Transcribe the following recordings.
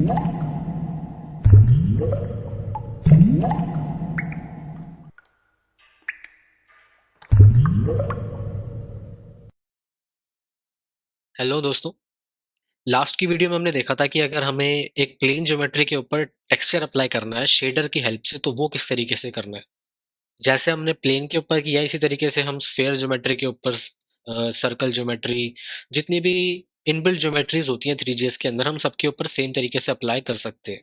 Hello दोस्तों। Last की video में हमने देखा था कि अगर हमें एक प्लेन ज्योमेट्री के ऊपर टेक्सचर अप्लाई करना है शेडर की हेल्प से, तो वो किस तरीके से करना है। जैसे हमने प्लेन के ऊपर किया, इसी तरीके से हम स्फेयर ज्योमेट्री के ऊपर, सर्कल ज्योमेट्री, जितनी भी इनबिल्ट ज्योमेट्रीज होती हैं 3GS के अंदर, हम सबके ऊपर सेम तरीके से अप्लाई कर सकते हैं।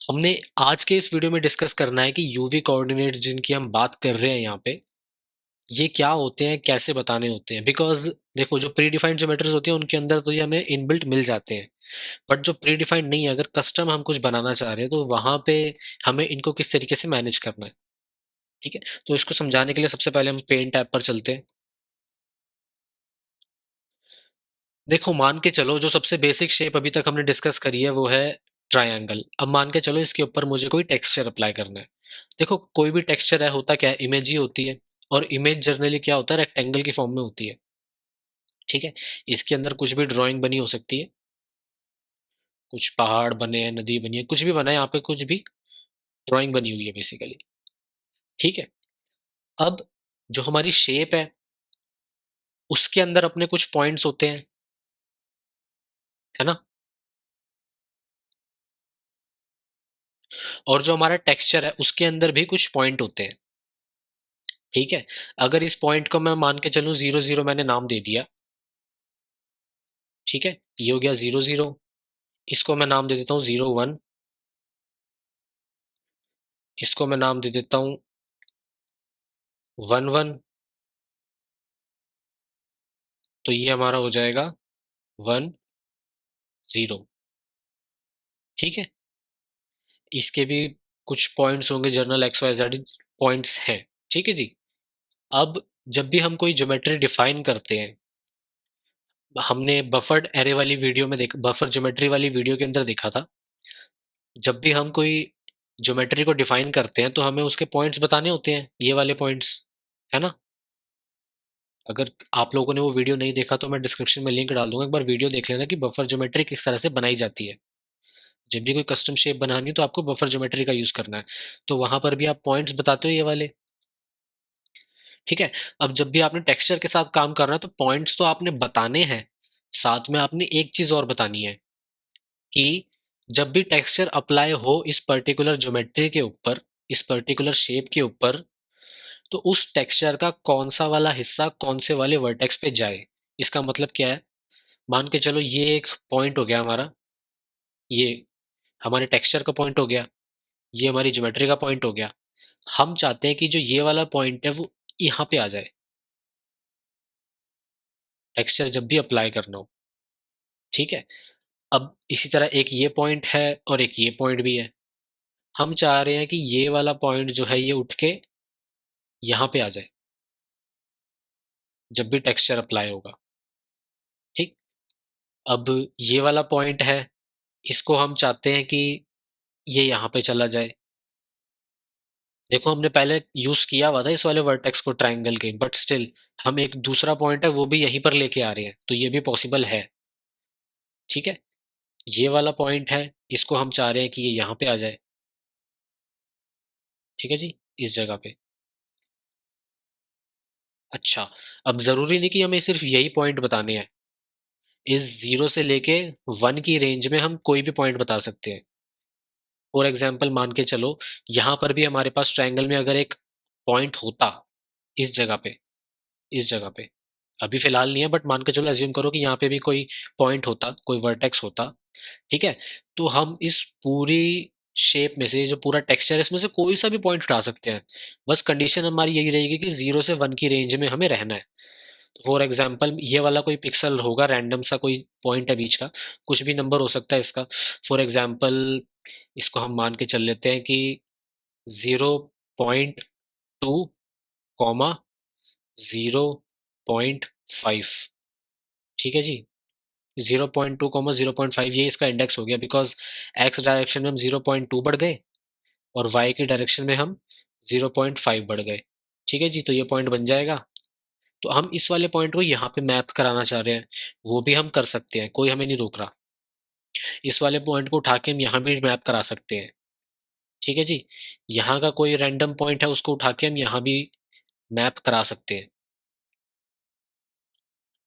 हमने आज के इस वीडियो में डिस्कस करना है कि यूवी कोऑर्डिनेट जिनकी हम बात कर रहे हैं यहाँ पे, ये क्या होते हैं, कैसे बताने होते हैं। बिकॉज देखो, जो प्री डिफाइंड ज्योमेट्रीज होती हैं उनके अंदर तो ये हमें इनबिल्ट मिल जाते हैं, बट जो प्री डिफाइंड नहीं है, अगर कस्टम हम कुछ बनाना चाह रहे हैं तो वहां पे हमें इनको किस तरीके से मैनेज करना है। ठीक है, तो इसको समझाने के लिए सबसे पहले हम पेंट ऐप पर चलते हैं। देखो, मान के चलो जो सबसे बेसिक शेप अभी तक हमने डिस्कस करी है वो है ट्रायंगल। अब मान के चलो इसके ऊपर मुझे कोई टेक्सचर अप्लाई करना है। देखो, कोई भी टेक्सचर है, होता क्या है, इमेज ही होती है। और इमेज जनरली क्या होता है, रेक्टेंगल की फॉर्म में होती है। ठीक है, इसके अंदर कुछ भी ड्राइंग बनी हो सकती है, कुछ पहाड़ बने हैं, नदी बनी है, कुछ भी बना है, यहाँ पे कुछ भी ड्राइंग बनी हुई है बेसिकली। ठीक है, अब जो हमारी शेप है उसके अंदर अपने कुछ पॉइंट्स होते हैं, है ना। और जो हमारा टेक्सचर है उसके अंदर भी कुछ पॉइंट होते हैं। ठीक है, अगर इस पॉइंट को मैं मान के चलूं 0 0, मैंने नाम दे दिया। ठीक है, ये हो गया 0 0। इसको मैं नाम दे देता हूँ 0 1। इसको मैं नाम दे देता हूँ 1 1। तो ये हमारा हो जाएगा 1 0। ठीक है, इसके भी कुछ पॉइंट्स होंगे, general x y z points हैं। ठीक है जी। अब जब भी हम कोई ज्योमेट्री डिफाइन करते हैं, हमने बफर्ड एरे वाली वीडियो में देखा, बफर ज्योमेट्री वाली वीडियो के अंदर देखा था, जब भी हम कोई ज्योमेट्री को डिफाइन करते हैं तो हमें उसके पॉइंट्स बताने होते हैं, ये वाले पॉइंट्स, है ना। अगर आप लोगों ने वो वीडियो नहीं देखा तो मैं डिस्क्रिप्शन में लिंक डाल दूंगा, एक बार वीडियो देख लेना कि बफर ज्योमेट्री किस तरह से बनाई जाती है। जब भी कोई कस्टम शेप बनानी है तो आपको बफर ज्योमेट्री का यूज करना है। तो वहां पर भी आप पॉइंट्स बताते हो, ये वाले। ठीक है, अब जब भी आपने टेक्सचर के साथ काम करना है तो पॉइंट्स तो आपने बताने हैं, साथ में आपने एक चीज और बतानी है कि जब भी टेक्सचर अप्लाई हो इस पर्टिकुलर ज्योमेट्री के ऊपर, इस पर्टिकुलर शेप के ऊपर, तो उस टेक्सचर का कौन सा वाला हिस्सा कौन से वाले वर्टेक्स पे जाए। इसका मतलब क्या है, मान के चलो ये एक पॉइंट हो गया हमारा, ये हमारे टेक्सचर का पॉइंट हो गया, ये हमारी ज्योमेट्री का पॉइंट हो गया। हम चाहते हैं कि जो ये वाला पॉइंट है वो यहाँ पे आ जाए, टेक्सचर जब भी अप्लाई करना हो। ठीक है, अब इसी तरह एक ये पॉइंट है और एक ये पॉइंट भी है। हम चाह रहे हैं कि ये वाला पॉइंट जो है ये उठ के यहाँ पे आ जाए जब भी टेक्सचर अप्लाई होगा। ठीक, अब ये वाला पॉइंट है, इसको हम चाहते हैं कि ये यहाँ पे चला जाए। देखो, हमने पहले यूज किया हुआ था इस वाले वर्टेक्स को ट्राइंगल के, बट स्टिल हम एक दूसरा पॉइंट है वो भी यहीं पर लेके आ रहे हैं, तो ये भी पॉसिबल है। ठीक है, ये वाला पॉइंट है, इसको हम चाह रहे हैं कि ये यहाँ पे आ जाए। ठीक है जी, इस जगह पे। अच्छा, अब जरूरी नहीं कि हमें सिर्फ यही पॉइंट बताने हैं। इस 0 से लेके 1 की रेंज में हम कोई भी पॉइंट बता सकते हैं। फॉर एग्जाम्पल मान के चलो, यहाँ पर भी हमारे पास ट्रायंगल में अगर एक पॉइंट होता, इस जगह पे, इस जगह पे, अभी फिलहाल नहीं है, बट मान के चलो एज्यूम करो कि यहाँ पे भी कोई पॉइंट होता, कोई वर्टेक्स होता। ठीक है, तो हम इस पूरी शेप में से, जो पूरा टेक्सचर है इसमें से कोई सा भी पॉइंट उठा सकते हैं। बस कंडीशन हमारी यही रहेगी कि 0 से 1 की रेंज में हमें रहना है। फॉर एग्जाम्पल ये वाला कोई पिक्सल होगा, रैंडम सा कोई पॉइंट है बीच का, कुछ भी नंबर हो सकता है इसका। फॉर एग्जाम्पल इसको हम मान के चल लेते हैं कि 0.2 कॉमा 0.5। ठीक है जी, 0.2 कॉमा 0.5 ये इसका इंडेक्स हो गया, बिकॉज एक्स डायरेक्शन में हम 0.2 बढ़ गए और वाई की डायरेक्शन में हम 0.5 बढ़ गए। ठीक है जी, तो ये पॉइंट बन जाएगा। तो हम इस वाले पॉइंट को यहाँ पे मैप कराना चाह रहे हैं, वो भी हम कर सकते हैं, कोई हमें नहीं रोक रहा। इस वाले पॉइंट को उठा के हम यहाँ भी मैप करा सकते हैं, ठीक है जी। यहाँ का कोई रैंडम पॉइंट है उसको उठा के हम यहाँ भी मैप करा सकते हैं।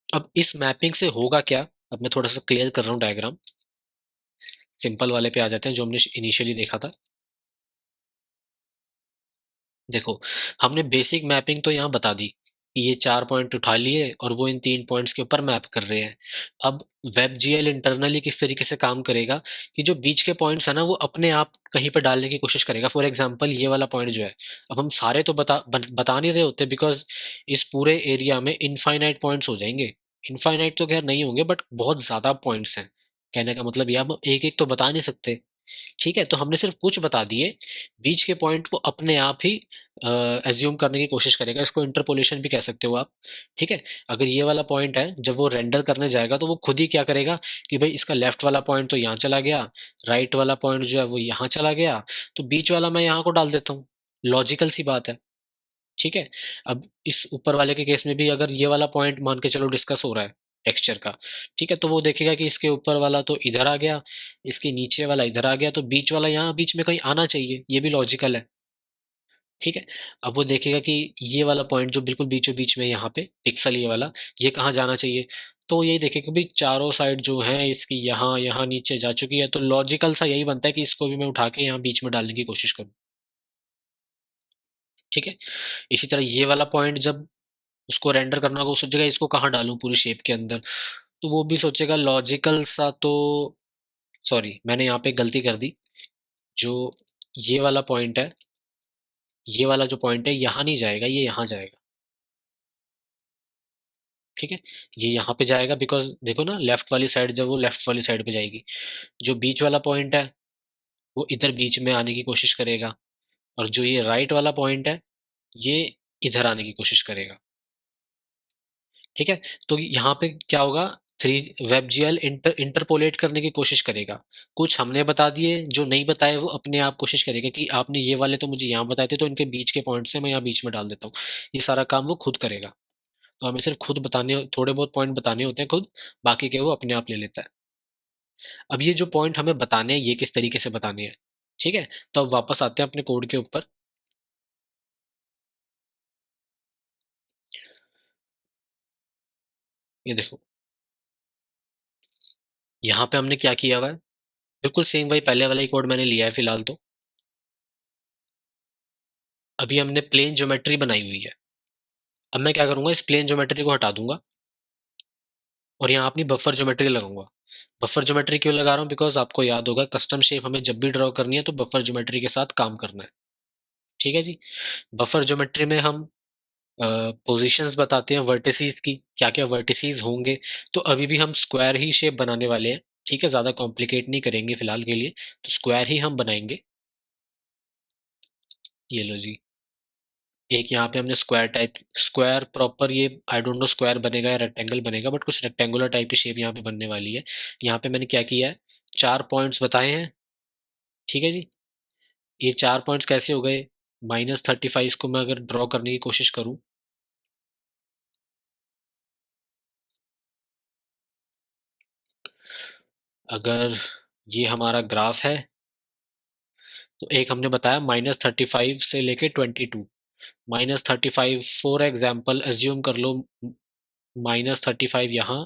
अब इस मैपिंग से होगा क्या, अब मैं थोड़ा सा क्लियर कर रहा हूँ डायग्राम। सिंपल वाले पे आ जाते हैं जो हमने इनिशियली देखा था। देखो, हमने बेसिक मैपिंग तो यहाँ बता दी कि ये 4 पॉइंट उठा लिए और वो इन 3 पॉइंट्स के ऊपर मैप कर रहे हैं। अब WebGL इंटरनली किस तरीके से काम करेगा कि जो बीच के पॉइंट्स है ना वो अपने आप कहीं पे डालने की कोशिश करेगा। फॉर एग्जांपल ये वाला पॉइंट जो है, अब हम सारे तो बता नहीं रहे होते, बिकॉज इस पूरे एरिया में इनफाइनाइट पॉइंट्स हो जाएंगे। इनफाइनाइट तो खैर नहीं होंगे, बट बहुत ज्यादा पॉइंट्स हैं। कहने का मतलब ये, अब एक एक तो बता नहीं सकते, ठीक है। तो हमने सिर्फ कुछ बता दिए, बीच के पॉइंट वो अपने आप ही एज्यूम करने की कोशिश करेगा। इसको इंटरपोलेशन भी कह सकते हो आप, ठीक है। अगर ये वाला पॉइंट है, जब वो रेंडर करने जाएगा तो वो खुद ही क्या करेगा कि भाई इसका लेफ्ट वाला पॉइंट तो यहाँ चला गया, राइट वाला पॉइंट जो है वो यहाँ चला गया, तो बीच वाला मैं यहाँ को डाल देता हूँ। लॉजिकल सी बात है, ठीक है। अब इस ऊपर वाले के केस में भी अगर ये वाला पॉइंट मान के चलो डिस्कस हो रहा है टेक्सचर का, ठीक है, तो वो देखेगा कि इसके ऊपर वाला तो इधर आ गया, इसके नीचे वाला इधर आ गया, तो बीच वाला यहाँ बीच में कहीं आना चाहिए, ये भी लॉजिकल है, ठीक है। अब वो देखेगा कि ये वाला पॉइंट जो बिल्कुल बीचों बीच में यहाँ पे पिक्सल ये वाला, ये कहाँ जाना चाहिए, तो यही देखेगा कि भाई चारों साइड जो है इसकी यहाँ यहाँ नीचे जा चुकी है, तो लॉजिकल सा यही बनता है कि इसको भी मैं उठा के यहाँ बीच में डालने की कोशिश करूँ, ठीक है। इसी तरह ये वाला पॉइंट जब उसको रेंडर करना होगा, वो सोचेगा इसको कहाँ डालूं पूरी शेप के अंदर, तो वो भी सोचेगा लॉजिकल सा। तो सॉरी, मैंने यहाँ पे गलती कर दी। जो ये वाला पॉइंट है, ये वाला जो पॉइंट है यहाँ नहीं जाएगा, ये यहाँ जाएगा, ठीक है। ये यहाँ पे जाएगा बिकॉज देखो ना, लेफ्ट वाली साइड जब वो लेफ्ट वाली साइड पे जाएगी, जो बीच वाला पॉइंट है वो इधर बीच में आने की कोशिश करेगा, और जो ये राइट वाला पॉइंट है ये इधर आने की कोशिश करेगा, ठीक है। तो यहाँ पे क्या होगा, थ्री WebGL इंटरपोलेट करने की कोशिश करेगा। कुछ हमने बता दिए, जो नहीं बताए वो अपने आप कोशिश करेगा कि आपने ये वाले तो मुझे यहाँ बताए थे, तो इनके बीच के पॉइंट से मैं यहाँ बीच में डाल देता हूँ। ये सारा काम वो खुद करेगा। तो हमें सिर्फ खुद बताने, थोड़े बहुत पॉइंट बताने होते हैं खुद, बाकी के वो अपने आप ले लेता है। अब ये जो पॉइंट हमें बताने हैं ये किस तरीके से बताने हैं, ठीक है। तो अब वापस आते हैं अपने कोड के ऊपर। ये देखो, यहाँ पे हमने क्या किया हुआ है, बिल्कुल सेम वही पहले वाला ही कोड मैंने लिया है फिलहाल तो। अभी हमने प्लेन ज्योमेट्री बनाई हुई है। अब मैं क्या करूंगा, इस प्लेन ज्योमेट्री को हटा दूंगा और यहाँ अपनी बफर ज्योमेट्री लगाऊंगा। बफर ज्योमेट्री क्यों लगा रहा हूँ, बिकॉज आपको याद होगा कस्टम शेप हमें जब भी ड्रॉ करनी है तो बफर ज्योमेट्री के साथ काम करना है, ठीक है जी। बफर ज्योमेट्री में हम पोजीशंस बताते हैं वर्टिसेस की, क्या क्या वर्टिसेस होंगे। तो अभी भी हम स्क्वायर ही शेप बनाने वाले हैं, ठीक है, ज्यादा कॉम्प्लिकेट नहीं करेंगे फिलहाल के लिए, तो स्क्वायर ही हम बनाएंगे। ये लो जी, एक यहाँ पे हमने स्क्वायर टाइप, स्क्वायर प्रॉपर ये आई डोंट नो स्क्वायर बनेगा या रेक्टेंगल बनेगा, बट कुछ रेक्टेंगुलर टाइप की शेप यहाँ पे बनने वाली है। यहाँ पे मैंने क्या किया है, 4 पॉइंट्स बताए हैं, ठीक है जी। ये 4 पॉइंट्स कैसे हो गए, -35 को मैं अगर ड्रॉ करने की कोशिश करूँ, अगर ये हमारा ग्राफ है, तो एक हमने बताया -35 से लेके 22। -35 फॉर एग्जाम्पल एज्यूम कर लो, -35 यहाँ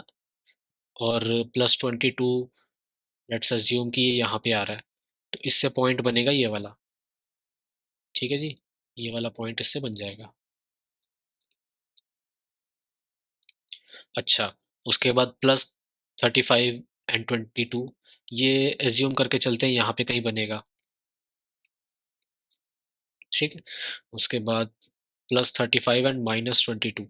और +22, लेट्स अज्यूम कि ये यहाँ पे आ रहा है, तो इससे पॉइंट बनेगा ये वाला, ठीक है जी। ये वाला पॉइंट इससे बन जाएगा। अच्छा, उसके बाद +35 एंड 22, ये एज्यूम करके चलते हैं यहाँ पे कहीं बनेगा, ठीक है। उसके बाद +35 एंड -22,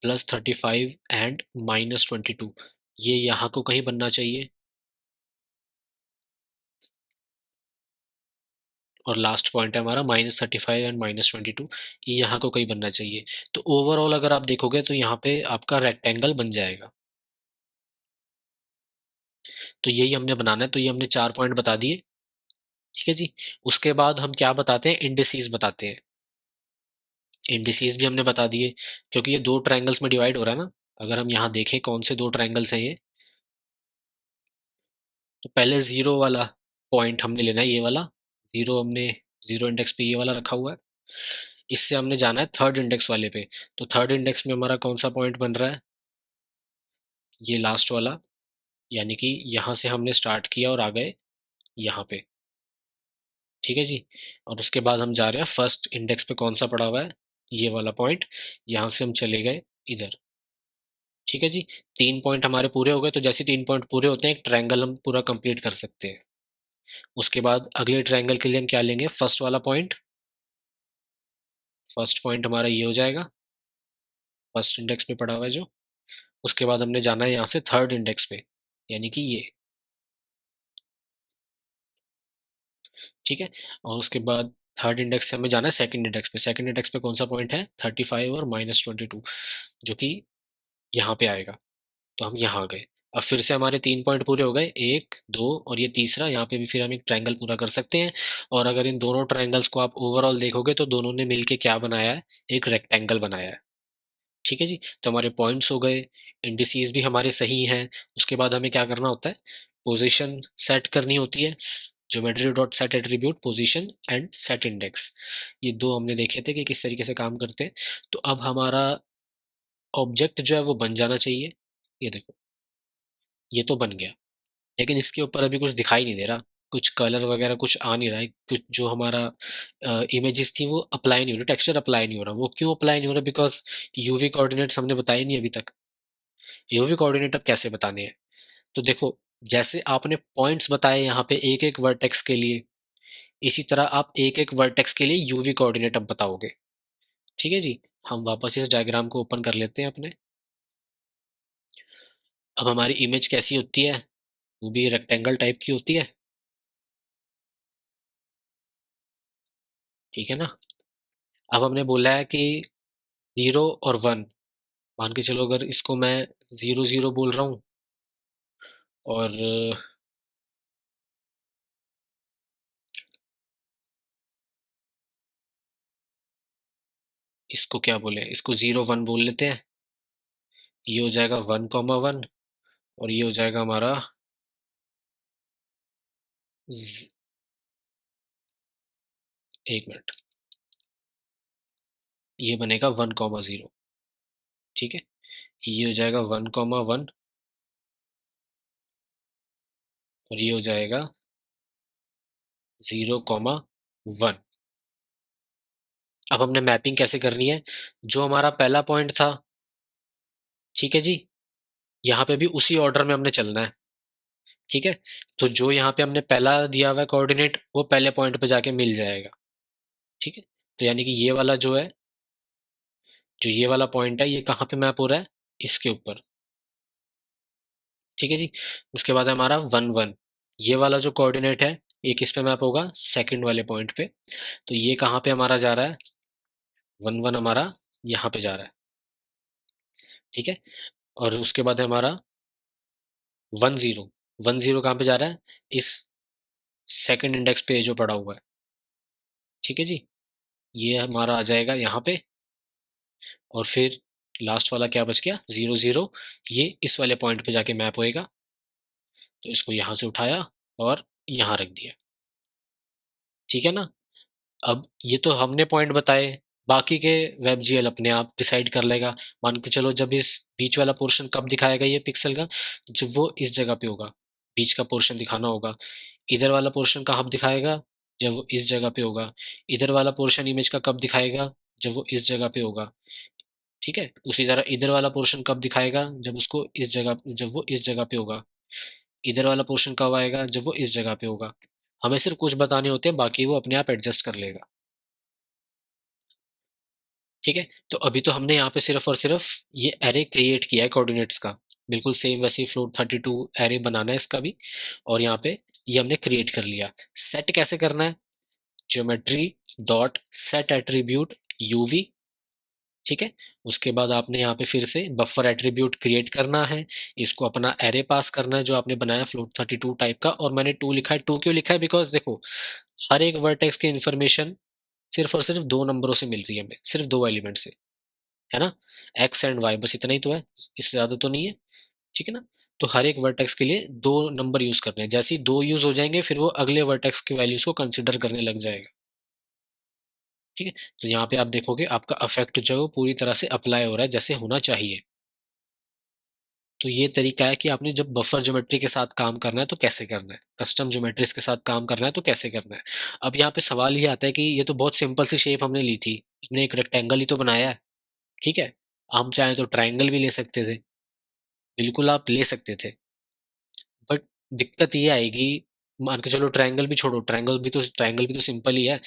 +35 एंड -22, ये यहाँ को कहीं बनना चाहिए, और लास्ट पॉइंट है हमारा -35 एंड -22, ये यहाँ को कहीं बनना चाहिए। तो ओवरऑल अगर आप देखोगे तो यहाँ पे आपका रेक्टेंगल बन जाएगा। तो यही हमने बनाना है, तो ये हमने 4 पॉइंट बता दिए, ठीक है जी। उसके बाद हम क्या बताते हैं, इंडिसेस बताते हैं। इंडिसेस भी हमने बता दिए, क्योंकि ये दो ट्रायंगल्स में डिवाइड हो रहा है ना। अगर हम यहाँ देखें कौन से दो ट्रायंगल्स हैं ये, तो पहले जीरो वाला पॉइंट हमने लेना है, ये वाला जीरो, हमने जीरो इंडेक्स पे ये वाला रखा हुआ है। इससे हमने जाना है थर्ड इंडेक्स वाले पे। तो थर्ड इंडेक्स में हमारा कौन सा पॉइंट बन रहा है, ये लास्ट वाला, यानी कि यहाँ से हमने स्टार्ट किया और आ गए यहाँ पे। ठीक है जी। और उसके बाद हम जा रहे हैं फर्स्ट इंडेक्स पे, कौन सा पड़ा हुआ है, ये वाला पॉइंट। यहाँ से हम चले गए इधर। ठीक है जी। 3 पॉइंट हमारे पूरे हो गए। तो जैसे 3 पॉइंट पूरे होते हैं, एक ट्रायंगल हम पूरा कंप्लीट कर सकते हैं। उसके बाद अगले ट्रायंगल के लिए हम क्या लेंगे, फर्स्ट वाला पॉइंट। फर्स्ट पॉइंट हमारा ये हो जाएगा, फर्स्ट इंडेक्स पे पड़ा हुआ है जो। उसके बाद हमने जाना है यहाँ से थर्ड इंडेक्स पे, यानी कि ये। ठीक है। और उसके बाद थर्ड इंडेक्स से हमें जाना है सेकंड इंडेक्स पे। सेकंड इंडेक्स पे कौन सा पॉइंट है, 35 और -22, जो कि यहाँ पे आएगा। तो हम यहाँ आ गए। अब फिर से हमारे 3 पॉइंट पूरे हो गए, एक, दो और ये तीसरा। यहाँ पे भी फिर हम एक ट्रायंगल पूरा कर सकते हैं। और अगर इन दोनों ट्रायंगल्स को आप ओवरऑल देखोगे तो दोनों ने मिलके क्या बनाया है, एक रेक्टेंगल बनाया है। ठीक है जी। तो हमारे पॉइंट्स हो गए, इंडिसेस भी हमारे सही हैं। उसके बाद हमें क्या करना होता है, पोजीशन सेट करनी होती है। Geometry dot set attribute position and set index, ये दो हमने देखे थे कि किस तरीके से काम करते हैं। तो अब हमारा ऑब्जेक्ट जो है वो बन जाना चाहिए। ये देखो, ये तो बन गया, लेकिन इसके ऊपर अभी कुछ दिखाई नहीं दे रहा, कुछ कलर वगैरह कुछ आ नहीं रहा है। कुछ जो हमारा इमेजेस थी वो अप्लाई नहीं हो रही, टेक्सचर अप्लाई नहीं हो रहा। वो क्यों अप्लाई नहीं हो रहा, बिकॉज यूवी कोऑर्डिनेट्स हमने बताए नहीं अभी तक। यूवी कोऑर्डिनेट अब कैसे बताने हैं, तो देखो, जैसे आपने पॉइंट्स बताए यहाँ पे एक एक वर्टेक्स के लिए, इसी तरह आप एक एक वर्टेक्स के लिए यूवी कोऑर्डिनेट अब बताओगे। ठीक है जी। हम वापस इस डायग्राम को ओपन कर लेते हैं अपने। अब हमारी इमेज कैसी होती है, वो भी रेक्टेंगल टाइप की होती है। ठीक है ना। अब हमने बोला है कि 0 और 1, मान के चलो अगर इसको मैं 0 0 बोल रहा हूँ, और इसको क्या बोले, इसको 0 1 बोल लेते हैं। ये हो जाएगा 1 1, और ये हो जाएगा हमारा एक मिनट, ये बनेगा 1 0। ठीक है। ये हो जाएगा 1 1, और ये हो जाएगा 0 1। अब हमने मैपिंग कैसे करनी है, जो हमारा पहला पॉइंट था, ठीक है जी, यहाँ पे भी उसी ऑर्डर में हमने चलना है। ठीक है। तो जो यहाँ पे हमने पहला दिया हुआ है कोऑर्डिनेट, वो पहले पॉइंट पे जाके मिल जाएगा। ठीक है। तो यानी कि ये वाला जो है, जो ये वाला पॉइंट है, ये कहाँ पे मैप हो रहा है, इसके ऊपर। ठीक है जी। उसके बाद है हमारा 1 1, ये वाला जो कोऑर्डिनेट है, ये किस पे मैप होगा, सेकंड वाले पॉइंट पे। तो ये कहाँ पे हमारा जा रहा है, 1 1 हमारा यहाँ पे जा रहा है। ठीक है। और उसके बाद है हमारा 1 0। 1 0 कहाँ पे जा रहा है, इस सेकंड इंडेक्स पे जो पड़ा हुआ है। ठीक है जी। ये हमारा आ जाएगा यहाँ पे। और फिर लास्ट वाला क्या बच गया, 0 0, ये इस वाले पॉइंट पे जाके मैप होएगा। तो इसको यहाँ से उठाया और यहाँ रख दिया। ठीक है ना। अब ये तो हमने पॉइंट बताए, बाकी के वेब जीएल अपने आप डिसाइड कर लेगा। मान के चलो जब इस बीच वाला पोर्शन कब दिखाएगा ये पिक्सल का, जब वो इस जगह पे होगा, बीच का पोर्शन दिखाना होगा। इधर वाला पोर्शन कहाँ दिखाएगा, जब वो इस जगह पे होगा। इधर वाला पोर्शन इमेज का कब दिखाएगा, जब वो इस जगह पे होगा। ठीक है। उसी तरह इधर वाला पोर्शन कब दिखाएगा, जब उसको इस जगह, जब वो इस जगह पे होगा। इधर वाला पोर्शन कब आएगा, जब वो इस जगह पे होगा। हमें सिर्फ कुछ बताने होते हैं, बाकी वो अपने आप एडजस्ट कर लेगा। ठीक है। तो अभी तो हमने यहाँ पे सिर्फ और सिर्फ ये एरे क्रिएट किया है कोऑर्डिनेट्स का, बिल्कुल सेम वैसे ही फ्लोट 32 एरे बनाना है इसका भी। और यहाँ पे ये हमने क्रिएट कर लिया। सेट कैसे करना है, geometry dot set attribute UV. ठीक है। उसके बाद आपने यहाँ पे फिर से बफर एट्रीब्यूट क्रिएट करना है, इसको अपना एरे पास करना है जो आपने बनाया फ्लोट 32 टाइप का। और मैंने 2 लिखा है, 2 क्यों लिखा है, बिकॉज देखो, हर एक वर्टेक्स की इन्फॉर्मेशन सिर्फ और सिर्फ 2 नंबरों से मिल रही है हमें, सिर्फ 2 एलिमेंट से, है ना, एक्स एंड वाई, बस इतना ही तो है, इससे ज्यादा तो नहीं है। ठीक है ना। तो हर एक वर्टेक्स के लिए 2 नंबर यूज करने हैं। जैसे ही 2 यूज हो जाएंगे फिर वो अगले वर्टेक्स की वैल्यूज को कंसिडर करने लग जाएगा। ठीक है, तो यहाँ पे आप देखोगे आपका अफेक्ट जो है वो पूरी तरह से अप्लाई हो रहा है जैसे होना चाहिए। तो ये तरीका है कि आपने जब बफर ज्योमेट्री के साथ काम करना है तो कैसे करना है, कस्टम ज्योमेट्रीज के साथ काम करना है तो कैसे करना है। अब यहाँ पे सवाल ये आता है कि ये तो बहुत सिंपल सी शेप हमने ली थी, हमने एक रेक्टेंगल ही तो बनाया है। ठीक है, हम चाहें तो ट्राइंगल भी ले सकते थे, बिल्कुल आप ले सकते थे, बट दिक्कत ये आएगी, मान के चलो ट्रायंगल भी छोड़ो, ट्रायंगल भी तो सिंपल ही है।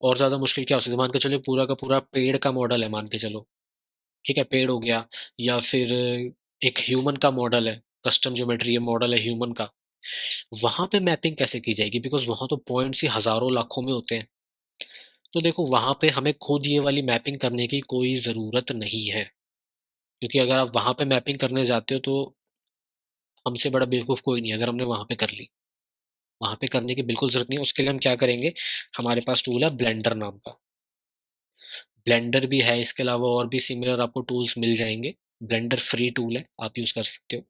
और ज्यादा मुश्किल क्या हो सकता है, मान के चलो पूरा का पूरा पेड़ का मॉडल है, मान के चलो, ठीक है, पेड़ हो गया, या फिर एक ह्यूमन का मॉडल है, कस्टम ज्योमेट्री मॉडल है ह्यूमन का, वहां पे मैपिंग कैसे की जाएगी, बिकॉज वहां तो पॉइंट्स ही हजारों लाखों में होते हैं। तो देखो वहां पे हमें खुद ये वाली मैपिंग करने की कोई जरूरत नहीं है, क्योंकि अगर आप वहां पे मैपिंग करने जाते हो तो हमसे बड़ा बेवकूफ कोई नहीं है अगर हमने वहां पे कर ली। वहां पे करने की बिल्कुल जरूरत नहीं है। उसके लिए हम क्या करेंगे, हमारे पास टूल है ब्लेंडर नाम का, ब्लेंडर भी है, इसके अलावा और भी सिमिलर आपको टूल्स मिल जाएंगे। ब्लेंडर फ्री टूल है, आप यूज कर सकते हो।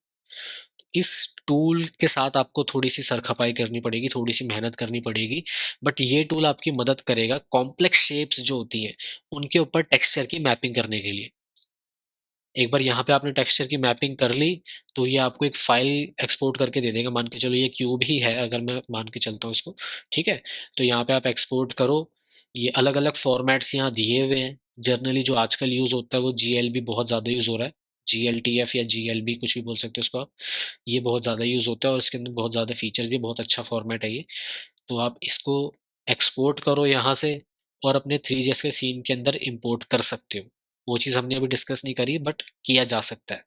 इस टूल के साथ आपको थोड़ी सी सरखपाई करनी पड़ेगी, थोड़ी सी मेहनत करनी पड़ेगी, बट ये टूल आपकी मदद करेगा कॉम्प्लेक्स शेप्स जो होती हैं उनके ऊपर टेक्सचर की मैपिंग करने के लिए। एक बार यहाँ पे आपने टेक्सचर की मैपिंग कर ली तो ये आपको एक फाइल एक्सपोर्ट करके दे देगा। मान के चलो ये क्यूब ही है, अगर मैं मान के चलता हूँ इसको, ठीक है, तो यहाँ पे आप एक्सपोर्ट करो। ये अलग अलग फॉर्मेट्स यहाँ दिए हुए हैं। जर्नली जो आजकल यूज होता है वो जीएलबी बहुत ज्यादा यूज हो रहा है, जीएलटीएफ या जीएलबी कुछ भी बोल सकते हो उसको आप। ये बहुत ज्यादा यूज होता है और इसके अंदर बहुत ज्यादा फीचर्स भी, बहुत अच्छा फॉर्मेट है ये। तो आप इसको एक्सपोर्ट करो यहाँ से और अपने 3GS के सीन के अंदर इंपोर्ट कर सकते हो। वो चीज़ हमने अभी डिस्कस नहीं करी बट किया जा सकता है।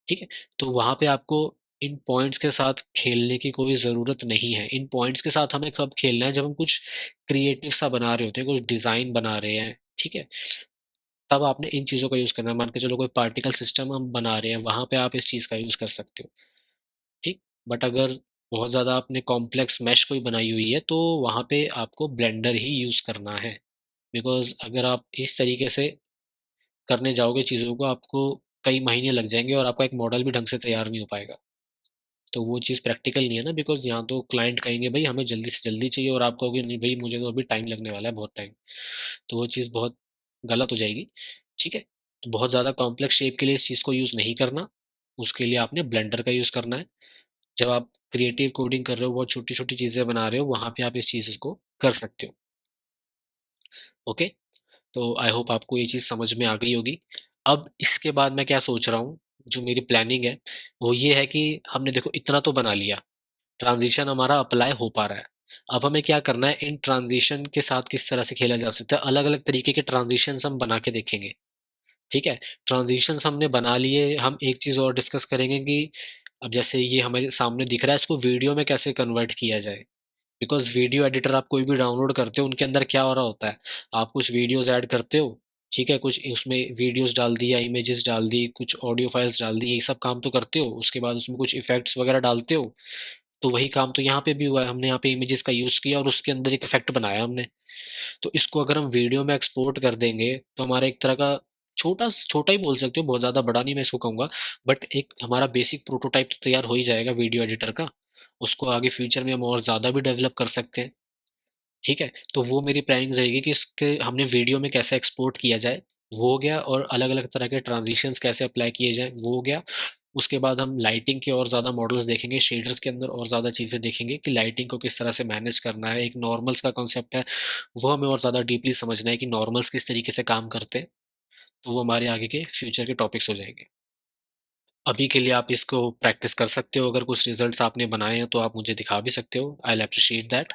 ठीक है, तो वहां पे आपको इन पॉइंट्स के साथ खेलने की कोई ज़रूरत नहीं है। इन पॉइंट्स के साथ हमें कब खेलना है, जब हम कुछ क्रिएटिव सा बना रहे होते हैं, कुछ डिज़ाइन बना रहे हैं, ठीक है, तब आपने इन चीज़ों का यूज़ करना है। मान के चलो कोई पार्टिकल सिस्टम हम बना रहे हैं, वहां पे आप इस चीज़ का यूज़ कर सकते हो। ठीक, बट अगर बहुत ज़्यादा आपने कॉम्प्लेक्स मैश कोई बनाई हुई है तो वहां पे आपको ब्लेंडर ही यूज़ करना है। बिकॉज अगर आप इस तरीके से करने जाओगे चीज़ों को, आपको कई महीने लग जाएंगे और आपका एक मॉडल भी ढंग से तैयार नहीं हो पाएगा। तो वो चीज़ प्रैक्टिकल नहीं है ना, बिकॉज यहाँ तो क्लाइंट कहेंगे भाई हमें जल्दी से जल्दी चाहिए और आप कहोगे नहीं भाई मुझे तो अभी टाइम लगने वाला है, बहुत टाइम। तो वो चीज़ बहुत गलत हो जाएगी। ठीक है, तो बहुत ज़्यादा कॉम्प्लेक्स शेप के लिए इस चीज़ को यूज़ नहीं करना। उसके लिए आपने ब्लेंडर का यूज़ करना है। जब आप क्रिएटिव कोडिंग कर रहे हो, बहुत छोटी छोटी चीज़ें बना रहे हो, वहाँ पे आप इस चीज़ को कर सकते हो। ओके, तो आई होप आपको ये चीज़ समझ में आ गई होगी। अब इसके बाद मैं क्या सोच रहा हूँ, जो मेरी प्लानिंग है वो ये है कि हमने देखो इतना तो बना लिया, ट्रांजिशन हमारा अप्लाई हो पा रहा है। अब हमें क्या करना है, इन ट्रांजिशन के साथ किस तरह से खेला जा सकता है, अलग अलग तरीके के ट्रांजिशंस हम बना के देखेंगे। ठीक है, ट्रांजिशंस हमने बना लिए, हम एक चीज़ और डिस्कस करेंगे कि अब जैसे ये हमारे सामने दिख रहा है, इसको वीडियो में कैसे कन्वर्ट किया जाए। बिकॉज वीडियो एडिटर आप कोई भी डाउनलोड करते हो उनके अंदर क्या हो रहा होता है, आप कुछ वीडियोस ऐड करते हो, ठीक है, कुछ उसमें वीडियोस डाल दी या इमेजेस डाल दी, कुछ ऑडियो फाइल्स डाल दी, ये सब काम तो करते हो, उसके बाद उसमें कुछ इफेक्ट्स वगैरह डालते हो। तो वही काम तो यहाँ पे भी हुआ है, हमने यहाँ पे इमेजेस का यूज किया और उसके अंदर एक इफेक्ट बनाया हमने। तो इसको अगर हम वीडियो में एक्सपोर्ट कर देंगे तो हमारा एक तरह का छोटा छोटा ही बोल सकते हो, बहुत ज्यादा बड़ा नहीं मैं इसको कहूंगा, बट एक हमारा बेसिक प्रोटोटाइप तो तैयार हो ही जाएगा वीडियो एडिटर का। उसको आगे फ्यूचर में हम और ज्यादा भी डेवलप कर सकते हैं। ठीक है, तो वो मेरी प्लानिंग रहेगी कि इसके हमने वीडियो में कैसे एक्सपोर्ट किया जाए, वो हो गया, और अलग अलग तरह के ट्रांजिशंस कैसे अप्लाई किए जाए, वो हो गया। उसके बाद हम लाइटिंग के और ज़्यादा मॉडल्स देखेंगे, शेडर्स के अंदर और ज़्यादा चीज़ें देखेंगे कि लाइटिंग को किस तरह से मैनेज करना है। एक नॉर्मल्स का कॉन्सेप्ट है, वो हमें और ज़्यादा डीपली समझना है कि नॉर्मल्स किस तरीके से काम करते हैं। तो वो हमारे आगे के फ्यूचर के टॉपिक्स हो जाएंगे। अभी के लिए आप इसको प्रैक्टिस कर सकते हो, अगर कुछ रिजल्ट्स आपने बनाए हैं तो आप मुझे दिखा भी सकते हो, आई विल अप्रिशिएट दैट।